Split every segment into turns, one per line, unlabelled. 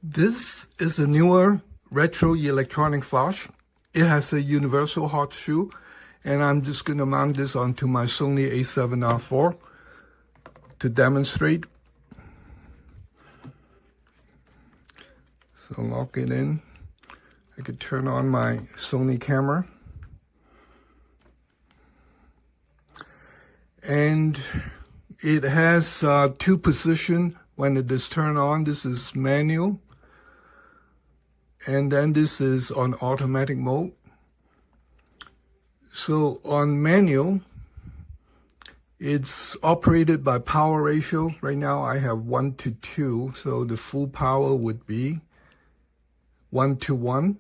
This is a newer retro electronic flash. It has a universal hot shoe, and I'm just going to mount this onto my Sony a7R4 to demonstrate. So lock it in. I could turn on my Sony camera. And it has two positions when it is turned on. This is manual. And then this is on automatic mode. So on manual, it's operated by power ratio. Right now I have 1:2, so the full power would be 1:1.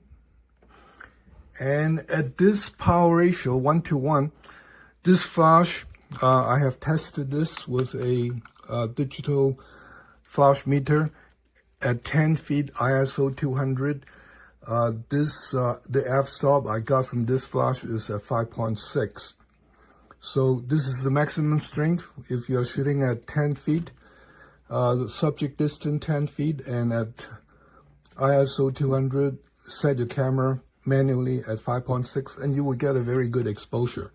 And at this power ratio, 1:1, this flash, I have tested this with a digital flash meter at 10 feet ISO 200. The f-stop I got from this flash is at 5.6. So this is the maximum strength if you're shooting at 10 feet, the subject distance 10 feet, and at ISO 200, set your camera manually at 5.6, and you will get a very good exposure.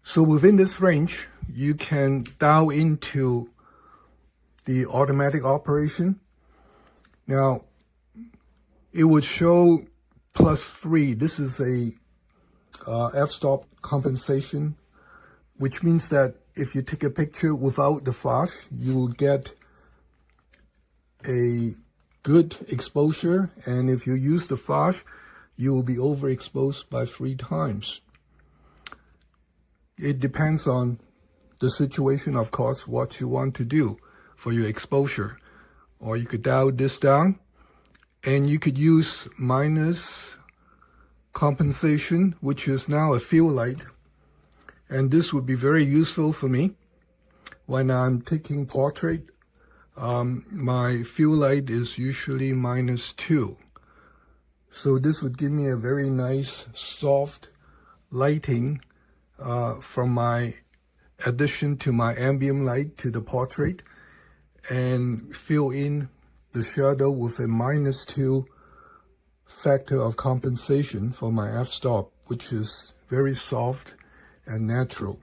So within this range, you can dial into the automatic operation. Now, it would show +3. This is a f-stop compensation, which means that if you take a picture without the flash, you will get a good exposure, and if you use the flash, you will be overexposed by 3 times. It depends on the situation, of course, what you want to do for your exposure. Or you could dial this down, and you could use minus compensation, which is now a field light. And this would be very useful for me when I'm taking portrait. My field light is usually -2. So this would give me a very nice soft lighting from my addition to my ambient light to the portrait, and fill in the shadow with a -2 factor of compensation for my f-stop, which is very soft and natural.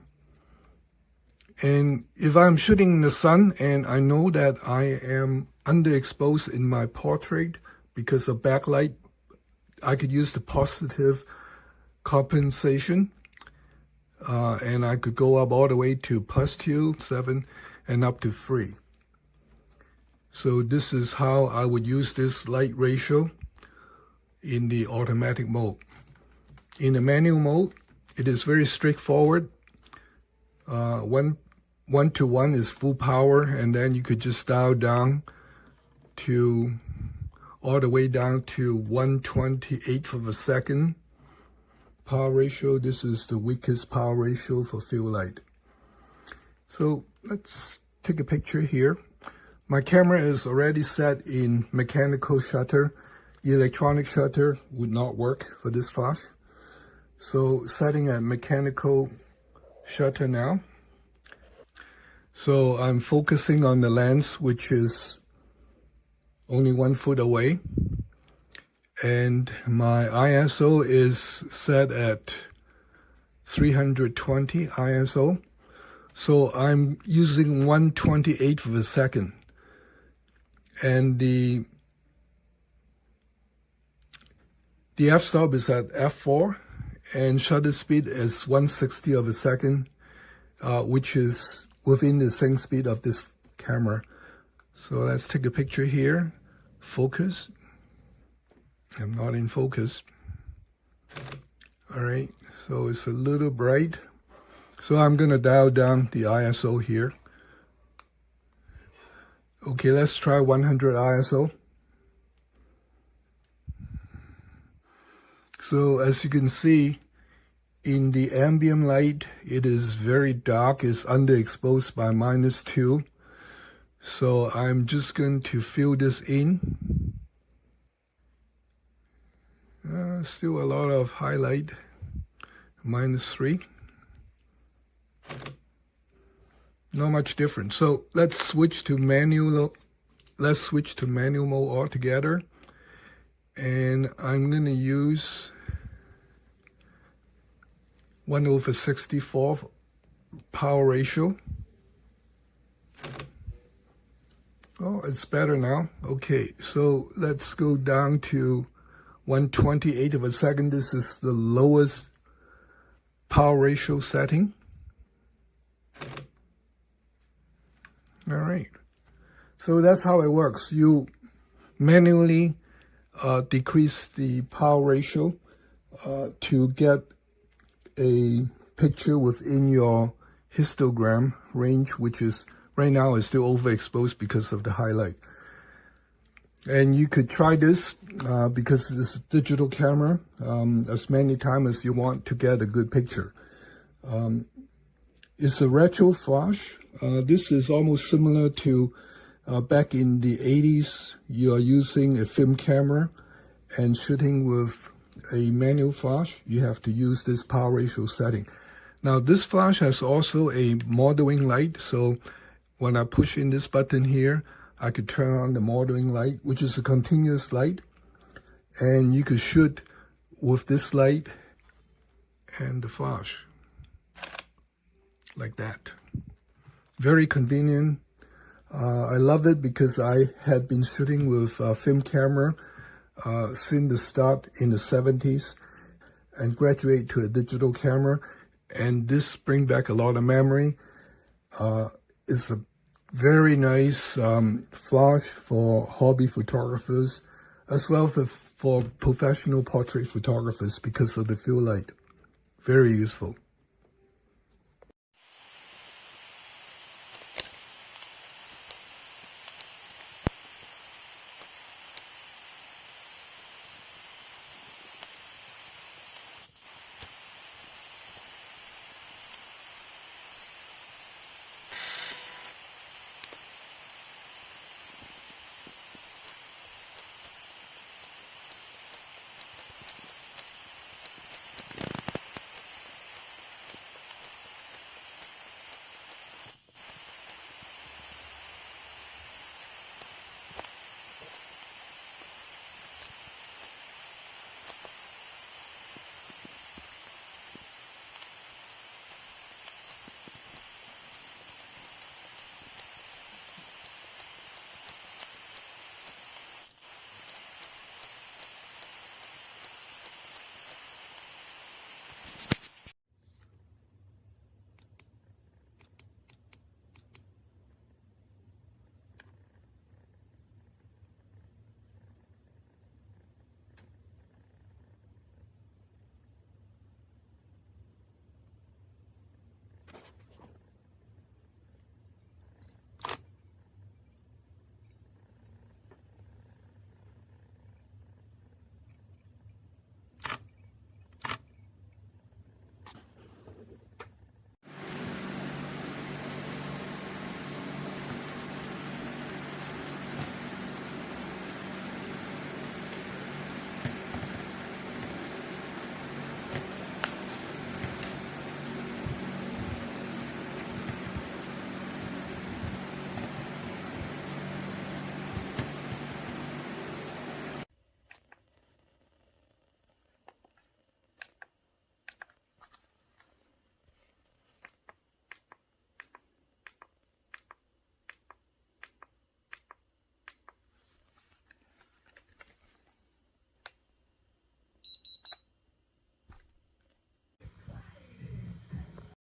And if I'm shooting in the sun and I know that I am underexposed in my portrait because of backlight, I could use the positive compensation, and I could go up all the way to +2, 7, and up to 3. So this is how I would use this light ratio in the automatic mode. In the manual mode, it is very straightforward. 1:1 is full power, and then you could just dial down to all the way down to 1/28th of a second power ratio. This is the weakest power ratio for field light. So let's take a picture here. My camera is already set in mechanical shutter. Electronic shutter would not work for this flash. So setting at mechanical shutter now. So I'm focusing on the lens, which is only 1 foot away. And my ISO is set at 320 ISO. So I'm using 1/28th of a second. And the f-stop is at f4, and shutter speed is 1/60th of a second, which is within the same speed of this camera. So let's take a picture here. Focus. I'm not in focus. All right, so it's a little bright. So I'm gonna dial down the ISO here. Okay, let's try 100 ISO. So as you can see, in the ambient light, it is very dark. It's underexposed by -2. So I'm just going to fill this in. Still a lot of highlight, -3. Not much different. So let's switch to manual let's switch to manual mode altogether. And I'm going to use 1/64 power ratio. Oh, it's better now. Okay, so let's go down to 1/28 of a second. This is the lowest power ratio setting. All right. So that's how it works. You manually decrease the power ratio to get a picture within your histogram range, which is right now is still overexposed because of the highlight. And you could try this because it's a digital camera as many times as you want to get a good picture. It's a retro flash. This is almost similar to back in the 80s. You are using a film camera and shooting with a manual flash. You have to use this power ratio setting. Now this flash has also a modeling light, so when I push in this button here, I could turn on the modeling light, which is a continuous light, and you could shoot with this light and the flash like that. Very convenient. I love it because I had been shooting with a film camera since the start in the 70s and graduate to a digital camera, and this brings back a lot of memory. It's a very nice flash for hobby photographers as well for professional portrait photographers because of the fill light. Very useful.